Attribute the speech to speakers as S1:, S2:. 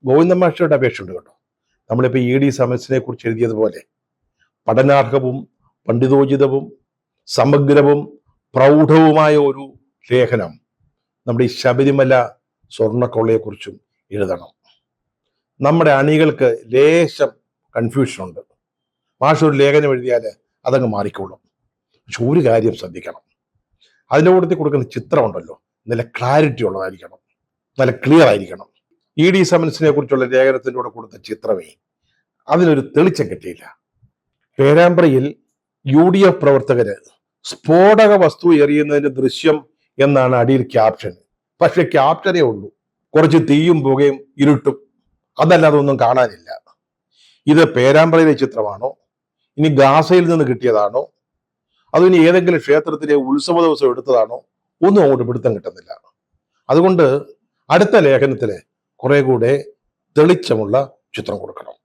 S1: ഗോവിന്ദ മാഷയുടെ അപേക്ഷയുണ്ട് കേട്ടോ. നമ്മളിപ്പോൾ ED സമരസിനെ കുറിച്ച് എഴുതിയതുപോലെ പഠനാർഹവും പണ്ഡിതോചിതവും സമഗ്രവും പ്രൗഢവുമായ ഒരു ലേഖനം നമ്മുടെ ഈ ശബരിമല സ്വർണ്ണക്കൊള്ളയെക്കുറിച്ചും എഴുതണം. നമ്മുടെ അണികൾക്ക് ലേശം കൺഫ്യൂഷൻ ഉണ്ട്. മാഷ് ഒരു ലേഖനം എഴുതിയാൽ അതങ്ങ് മാറിക്കോളും. പക്ഷെ ഒരു കാര്യം ശ്രദ്ധിക്കണം, അതിൻ്റെ കൂട്ടത്തിൽ കൊടുക്കുന്ന ചിത്രമുണ്ടല്ലോ നല്ല ക്ലാരിറ്റി ഉള്ളതായിരിക്കണം, നല്ല ക്ലിയർ ആയിരിക്കണം. ED സമരസിനെ കുറിച്ചുള്ള ലേഖനത്തിൻ്റെ കൂടെ കൊടുത്ത ചിത്രമേ അതിനൊരു തെളിച്ചം കിട്ടിയില്ല. പേരാമ്പ്രയിൽ UDF പ്രവർത്തകര് സ്ഫോടക വസ്തു എറിയുന്നതിന്റെ ദൃശ്യം എന്നാണ് അടിയിൽ ക്യാപ്ഷൻ. പക്ഷെ ക്യാപ്ഷനേ ഉള്ളൂ, കുറച്ച് തീയും പുകയും ഇരുട്ടും, അതല്ലാതെ ഒന്നും കാണാനില്ല. ഇത് പേരാമ്പ്രയിലെ ചിത്രമാണോ, ഇനി ഗാസയിൽ നിന്ന് കിട്ടിയതാണോ, അതോ ഇനി ഏതെങ്കിലും ക്ഷേത്രത്തിലെ ഉത്സവ ദിവസം എടുത്തതാണോ, ഒന്നും അങ്ങോട്ട് പിടുത്തം കിട്ടുന്നില്ല. അതുകൊണ്ട് അടുത്ത ലേഖനത്തില് കുറെ കൂടെ തെളിച്ചമുള്ള ചിത്രം കൊടുക്കണം.